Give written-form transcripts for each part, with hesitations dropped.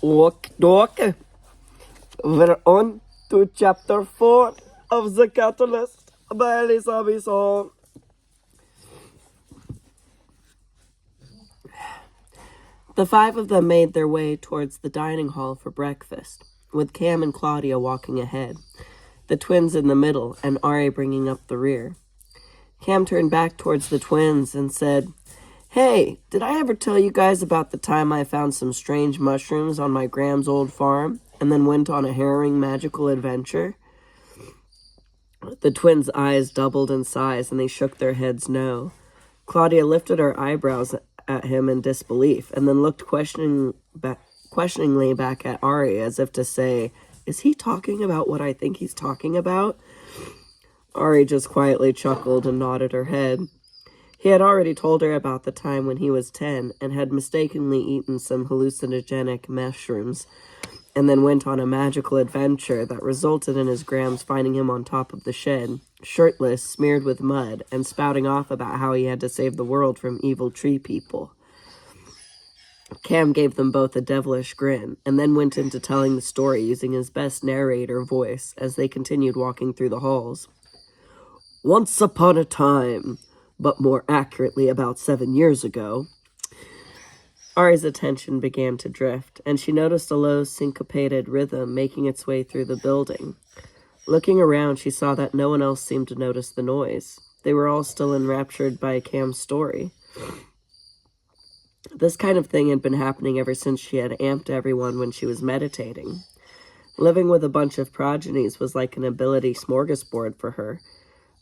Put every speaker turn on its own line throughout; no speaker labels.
Okay. We're on to chapter 4 of The Catalyst by Elisa Bisson. The five of them made their way towards the dining hall for breakfast, with Cam and Claudia walking ahead, the twins in the middle, and Ari bringing up the rear. Cam turned back towards the twins and said, "Hey, did I ever tell you guys about the time I found some strange mushrooms on my Graham's old farm and then went on a harrowing magical adventure?" The twins' eyes doubled in size and they shook their heads no. Claudia lifted her eyebrows at him in disbelief and then looked questioningly back at Ari as if to say, "Is he talking about what I think he's talking about?" Ari just quietly chuckled and nodded her head. He had already told her about the time when he was 10 and had mistakenly eaten some hallucinogenic mushrooms and then went on a magical adventure that resulted in his Grams finding him on top of the shed, shirtless, smeared with mud, and spouting off about how he had to save the world from evil tree people. Cam gave them both a devilish grin and then went into telling the story using his best narrator voice as they continued walking through the halls. "Once upon a time, but more accurately about 7 years ago." Ari's attention began to drift, and she noticed a low, syncopated rhythm making its way through the building. Looking around, she saw that no one else seemed to notice the noise. They were all still enraptured by Cam's story. This kind of thing had been happening ever since she had amped everyone when she was meditating. Living with a bunch of progenies was like an ability smorgasbord for her.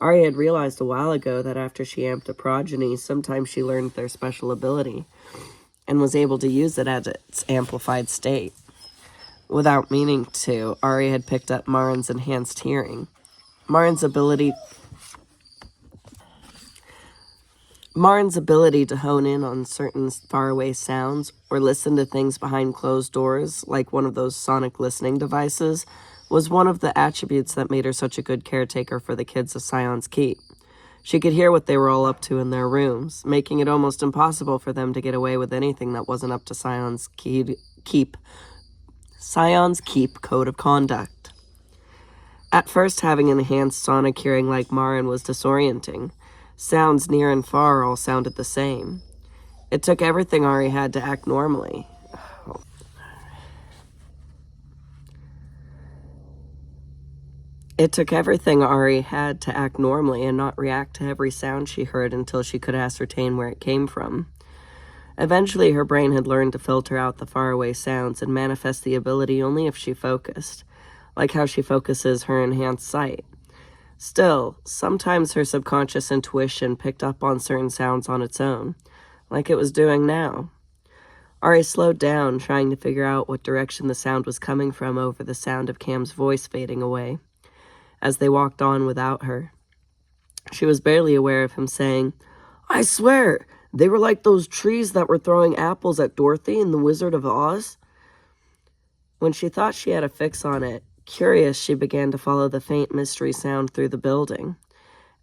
Ari had realized a while ago that after she amped a progeny, sometimes she learned their special ability and was able to use it at its amplified state. Without meaning to, Ari had picked up Marin's enhanced hearing. Marin's ability to hone in on certain faraway sounds or listen to things behind closed doors, like one of those sonic listening devices, was one of the attributes that made her such a good caretaker for the kids of Scion's Keep. She could hear what they were all up to in their rooms, making it almost impossible for them to get away with anything that wasn't up to Scion's Keep code of conduct. At first, having enhanced sonic hearing like Marin was disorienting. Sounds near and far all sounded the same. It took everything Ari had to act normally. It took everything Ari had to act normally and not react to every sound she heard until she could ascertain where it came from. Eventually, her brain had learned to filter out the faraway sounds and manifest the ability only if she focused, like how she focuses her enhanced sight. Still, sometimes her subconscious intuition picked up on certain sounds on its own, like it was doing now. Ari slowed down, trying to figure out what direction the sound was coming from over the sound of Cam's voice fading away. As they walked on without her, she was barely aware of him saying, "I swear, they were like those trees that were throwing apples at Dorothy in The Wizard of Oz." When she thought she had a fix on it, curious, she began to follow the faint mystery sound through the building.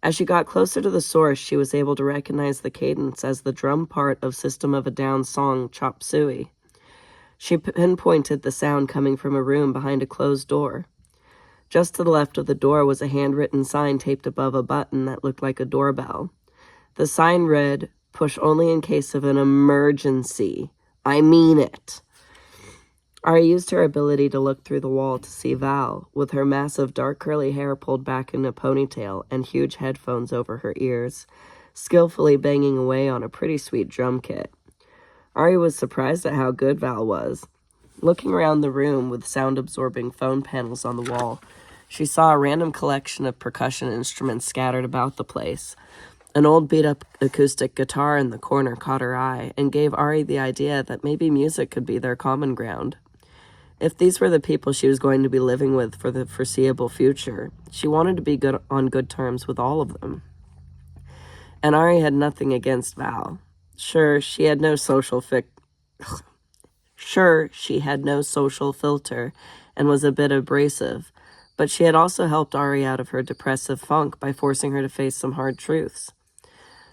As she got closer to the source, she was able to recognize the cadence as the drum part of System of a Down's song Chop Suey. She pinpointed the sound coming from a room behind a closed door. Just to the left of the door was a handwritten sign taped above a button that looked like a doorbell. The sign read, "Push only in case of an emergency. I mean it." Ari used her ability to look through the wall to see Val, with her massive dark curly hair pulled back in a ponytail and huge headphones over her ears, skillfully banging away on a pretty sweet drum kit. Ari was surprised at how good Val was. Looking around the room with sound-absorbing phone panels on the wall, she saw a random collection of percussion instruments scattered about the place. An old beat-up acoustic guitar in the corner caught her eye and gave Ari the idea that maybe music could be their common ground. If these were the people she was going to be living with for the foreseeable future, she wanted to be on good terms with all of them. And Ari had nothing against Val. Sure, she had no social filter and was a bit abrasive, but she had also helped Ari out of her depressive funk by forcing her to face some hard truths.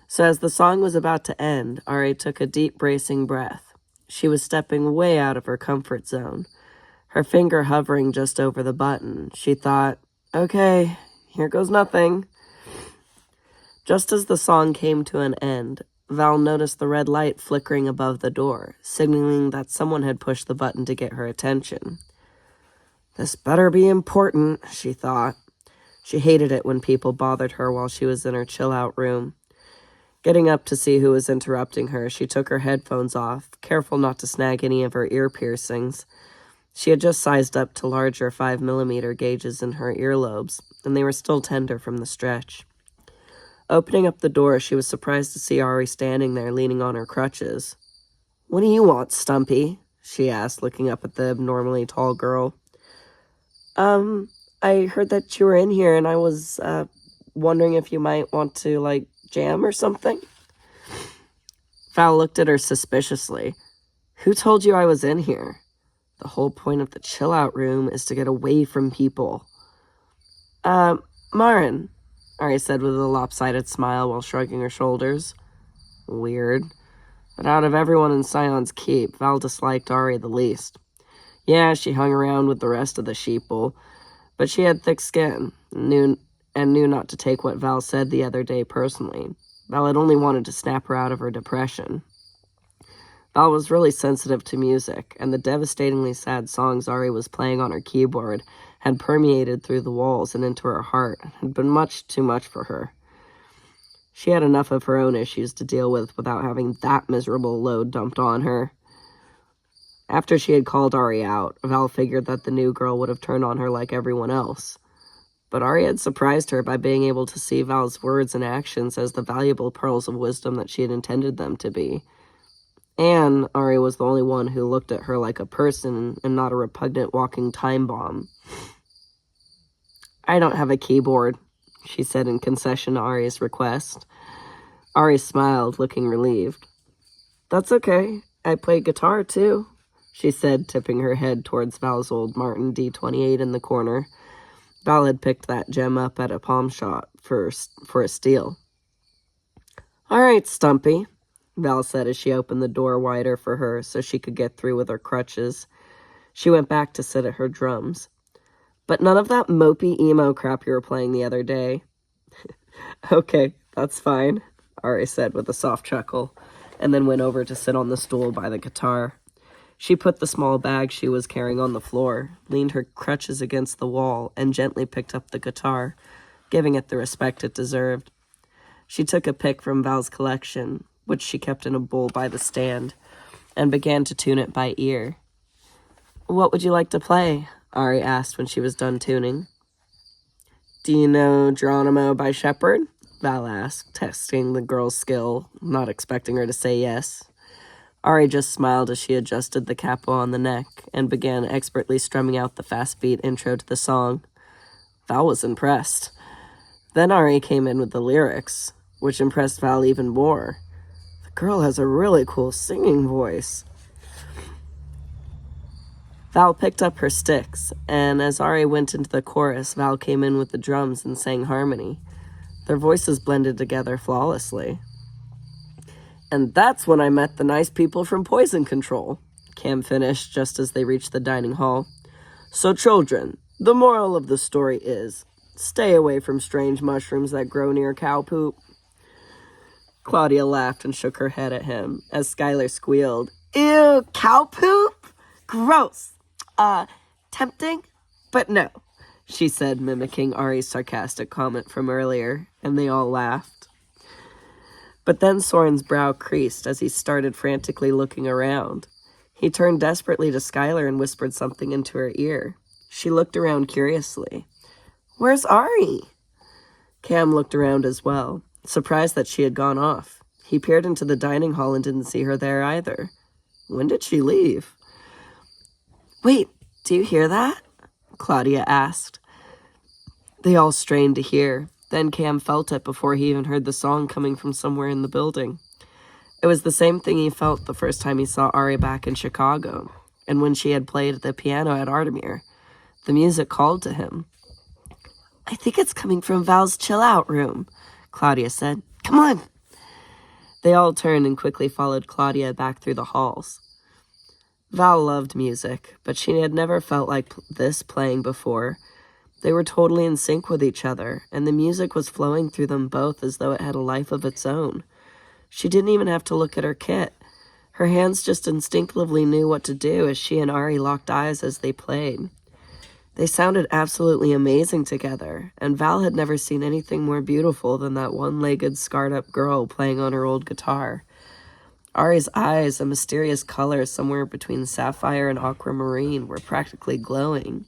So as the song was about to end, Ari took a deep, bracing breath. She was stepping way out of her comfort zone. Her finger hovering just over the button. She thought, okay, here goes nothing. Just as the song came to an end, Val noticed the red light flickering above the door, signaling that someone had pushed the button to get her attention. This better be important, she thought. She hated it when people bothered her while she was in her chill-out room. Getting up to see who was interrupting her, she took her headphones off, careful not to snag any of her ear piercings. She had just sized up to larger 5mm gauges in her earlobes, and they were still tender from the stretch. Opening up the door, she was surprised to see Ari standing there, leaning on her crutches. "What do you want, Stumpy?" she asked, looking up at the abnormally tall girl. I heard that you were in here, and I was, wondering if you might want to, jam or something?" Val looked at her suspiciously. "Who told you I was in here? The whole point of the chill-out room is to get away from people." Marin," Ari said with a lopsided smile while shrugging her shoulders. Weird. But out of everyone in Scion's Keep, Val disliked Ari the least. Yeah, she hung around with the rest of the sheeple, but she had thick skin, knew not to take what Val said the other day personally. Val had only wanted to snap her out of her depression. Val was really sensitive to music, and the devastatingly sad songs Ari was playing on her keyboard had permeated through the walls and into her heart, and had been much too much for her. She had enough of her own issues to deal with without having that miserable load dumped on her. After she had called Ari out, Val figured that the new girl would have turned on her like everyone else. But Ari had surprised her by being able to see Val's words and actions as the valuable pearls of wisdom that she had intended them to be. And Ari was the only one who looked at her like a person and not a repugnant walking time bomb. "I don't have a keyboard," she said in concession to Ari's request. Ari smiled, looking relieved. "That's okay. I play guitar, too," she said, tipping her head towards Val's old Martin D28 in the corner. Val had picked that gem up at a pawn shop for a steal. "All right, Stumpy," Val said as she opened the door wider for her so she could get through with her crutches. She went back to sit at her drums. "But none of that mopey emo crap you were playing the other day." "Okay, that's fine," Ari said with a soft chuckle, and then went over to sit on the stool by the guitar. She put the small bag she was carrying on the floor, leaned her crutches against the wall, and gently picked up the guitar, giving it the respect it deserved. She took a pick from Val's collection, which she kept in a bowl by the stand, and began to tune it by ear. "What would you like to play?" Ari asked when she was done tuning. "Do you know Geronimo by Shepard?" Val asked, testing the girl's skill, not expecting her to say yes. Ari just smiled as she adjusted the capo on the neck and began expertly strumming out the fast-beat intro to the song. Val was impressed. Then Ari came in with the lyrics, which impressed Val even more. The girl has a really cool singing voice. Val picked up her sticks, and as Ari went into the chorus, Val came in with the drums and sang harmony. Their voices blended together flawlessly. "And that's when I met the nice people from Poison Control," Cam finished just as they reached the dining hall. "So children, the moral of the story is, stay away from strange mushrooms that grow near cow poop." Claudia laughed and shook her head at him as Skylar squealed, "Ew, cow poop? Gross. Tempting? But no," she said, mimicking Ari's sarcastic comment from earlier, and they all laughed. But then Soren's brow creased as he started frantically looking around. He turned desperately to Skylar and whispered something into her ear. She looked around curiously. "Where's Ari?" Cam looked around as well, surprised that she had gone off. He peered into the dining hall and didn't see her there either. When did she leave? "Wait, do you hear that?" Claudia asked. They all strained to hear. Then Cam felt it before he even heard the song coming from somewhere in the building. It was the same thing he felt the first time he saw Ari back in Chicago, and when she had played the piano at Artemir. The music called to him. "I think it's coming from Val's chill-out room," Claudia said. "Come on." They all turned and quickly followed Claudia back through the halls. Val loved music, but she had never felt like this playing before. They were totally in sync with each other, and the music was flowing through them both as though it had a life of its own. She didn't even have to look at her kit. Her hands just instinctively knew what to do as she and Ari locked eyes as they played. They sounded absolutely amazing together, and Val had never seen anything more beautiful than that one-legged, scarred-up girl playing on her old guitar. Ari's eyes, a mysterious color somewhere between sapphire and aquamarine, were practically glowing.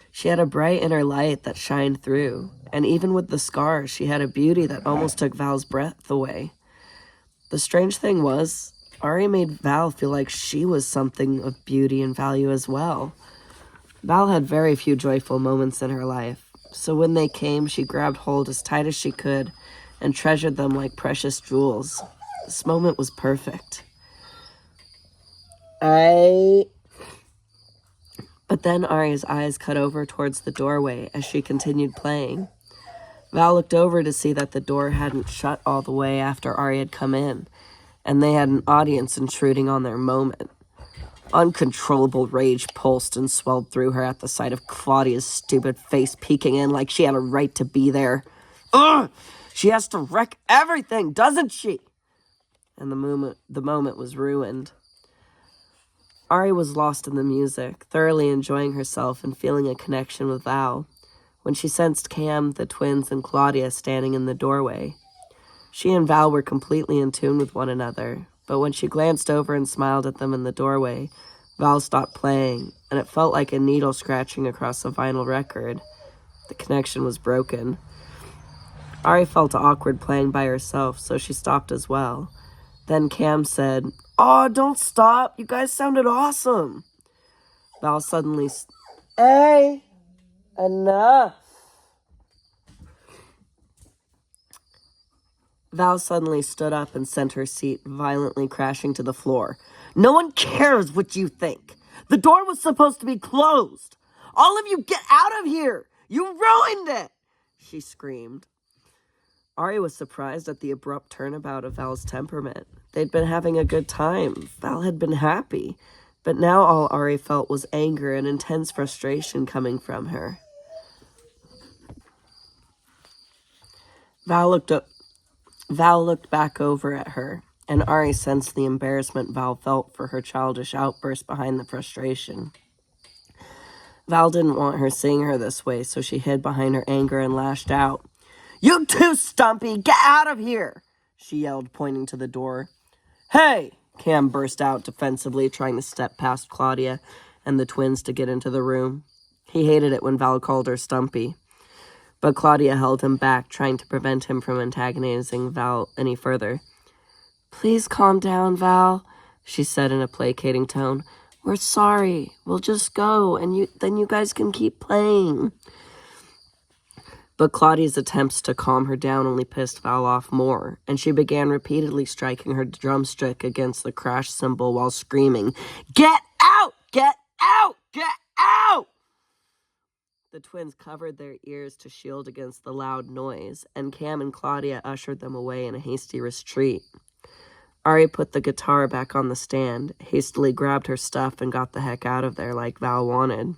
She had a bright inner light that shined through, and even with the scars, she had a beauty that almost took Val's breath away. The strange thing was, Ari made Val feel like she was something of beauty and value as well. Val had very few joyful moments in her life, so when they came, she grabbed hold as tight as she could and treasured them like precious jewels. This moment was perfect. But then Ari's eyes cut over towards the doorway as she continued playing. Val looked over to see that the door hadn't shut all the way after Ari had come in, and they had an audience intruding on their moment. Uncontrollable rage pulsed and swelled through her at the sight of Claudia's stupid face peeking in like she had a right to be there. Ugh! She has to wreck everything, doesn't she? And the moment was ruined. Ari was lost in the music, thoroughly enjoying herself and feeling a connection with Val, when she sensed Cam, the twins, and Claudia standing in the doorway. She and Val were completely in tune with one another, but when she glanced over and smiled at them in the doorway, Val stopped playing, and it felt like a needle scratching across a vinyl record. The connection was broken. Ari felt awkward playing by herself, so she stopped as well. Then Cam said, "Oh, don't stop. You guys sounded awesome." Val suddenly... Hey! Enough! Val suddenly stood up and sent her seat violently crashing to the floor. "No one cares what you think. The door was supposed to be closed. All of you get out of here! You ruined it!" she screamed. Ari was surprised at the abrupt turnabout of Val's temperament. They'd been having a good time. Val had been happy. But now all Ari felt was anger and intense frustration coming from her. Val looked back over at her, and Ari sensed the embarrassment Val felt for her childish outburst behind the frustration. Val didn't want her seeing her this way, so she hid behind her anger and lashed out. "You too, Stumpy! Get out of here!" she yelled, pointing to the door. "Hey!" Cam burst out defensively, trying to step past Claudia and the twins to get into the room. He hated it when Val called her Stumpy. But Claudia held him back, trying to prevent him from antagonizing Val any further. "Please calm down, Val," she said in a placating tone. "We're sorry. We'll just go, and then you guys can keep playing." But Claudia's attempts to calm her down only pissed Val off more, and she began repeatedly striking her drumstick against the crash cymbal while screaming, "Get out! Get out! Get out!" The twins covered their ears to shield against the loud noise, and Cam and Claudia ushered them away in a hasty retreat. Ari put the guitar back on the stand, hastily grabbed her stuff, and got the heck out of there like Val wanted.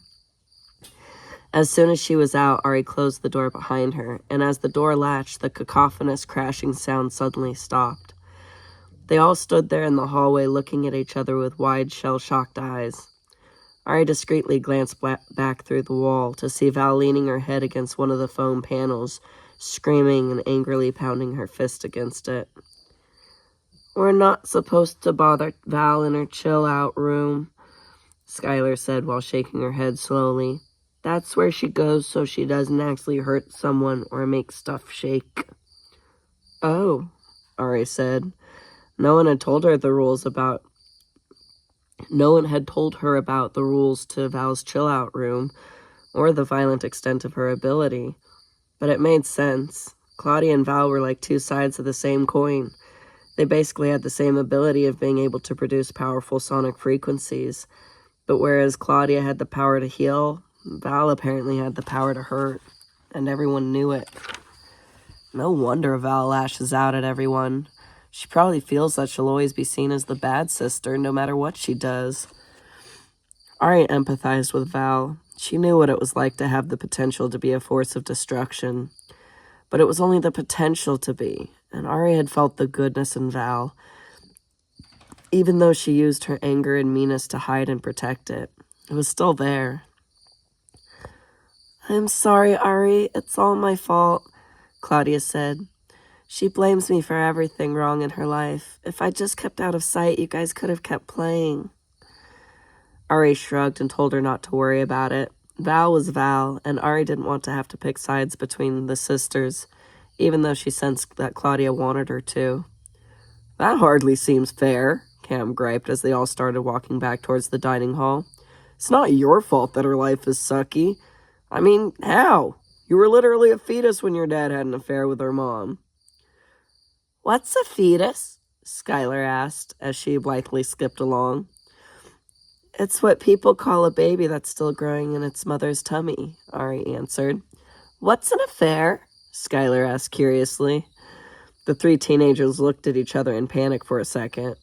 As soon as she was out, Ari closed the door behind her, and as the door latched, the cacophonous crashing sound suddenly stopped. They all stood there in the hallway looking at each other with wide, shell-shocked eyes. Ari discreetly glanced back through the wall to see Val leaning her head against one of the foam panels, screaming and angrily pounding her fist against it. "We're not supposed to bother Val in her chill-out room," Skylar said while shaking her head slowly. "That's where she goes so she doesn't actually hurt someone or make stuff shake." "Oh," Ari said. No one had told her about the rules to Val's chill-out room, or the violent extent of her ability. But it made sense. Claudia and Val were like two sides of the same coin. They basically had the same ability of being able to produce powerful sonic frequencies. But whereas Claudia had the power to heal, Val apparently had the power to hurt, and everyone knew it. No wonder Val lashes out at everyone. She probably feels that she'll always be seen as the bad sister, no matter what she does. Ari empathized with Val. She knew what it was like to have the potential to be a force of destruction. But it was only the potential to be, and Ari had felt the goodness in Val, even though she used her anger and meanness to hide and protect it. It was still there. "I'm sorry, Ari. It's all my fault," Claudia said. "She blames me for everything wrong in her life. If I just kept out of sight, you guys could have kept playing." Ari shrugged and told her not to worry about it. Val was Val, and Ari didn't want to have to pick sides between the sisters, even though she sensed that Claudia wanted her to. "That hardly seems fair," Cam griped as they all started walking back towards the dining hall. "It's not your fault that her life is sucky. I mean, how? You were literally a fetus when your dad had an affair with her mom." "What's a fetus?" Skylar asked as she blithely skipped along. "It's what people call a baby that's still growing in its mother's tummy," Ari answered. "What's an affair?" Skylar asked curiously. The three teenagers looked at each other in panic for a second.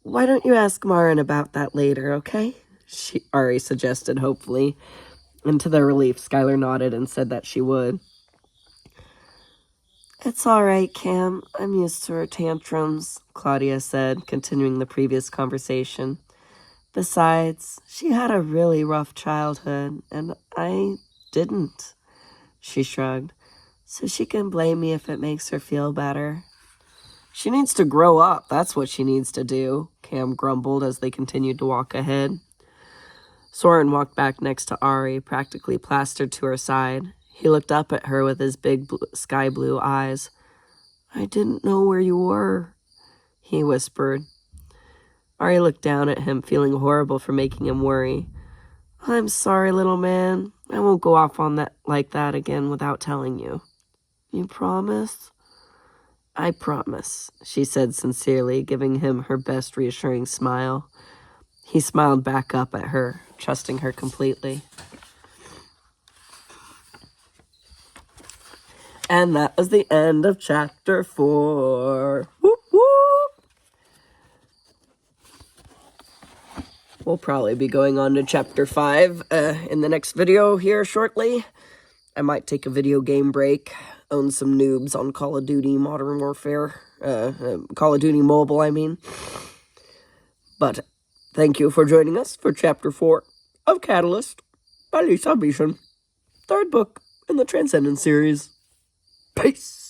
Why don't you ask Marin about that later, okay?" Ari suggested hopefully. And to their relief, Skylar nodded and said that she would. "It's all right, Cam. I'm used to her tantrums," Claudia said, continuing the previous conversation. "Besides, she had a really rough childhood, and I didn't." She shrugged. "So she can blame me if it makes her feel better." "She needs to grow up, that's what she needs to do," Cam grumbled as they continued to walk ahead. Soren walked back next to Ari, practically plastered to her side. He looked up at her with his big sky blue eyes. "I didn't know where you were," he whispered. Ari looked down at him, feeling horrible for making him worry. "I'm sorry, little man. I won't go off on that like that again without telling you." "You promise?" "I promise," she said sincerely, giving him her best reassuring smile. He smiled back up at her, trusting her completely. And that was the end of chapter 4. Whoop, whoop. We'll probably be going on to chapter 5 in the next video here shortly. I might take a video game break, own some noobs on Call of Duty Modern Warfare. Call of Duty Mobile, I mean. But thank you for joining us for chapter 4 of Catalyst by Lisa Beeson. Third book in the Transcendence series. Peace!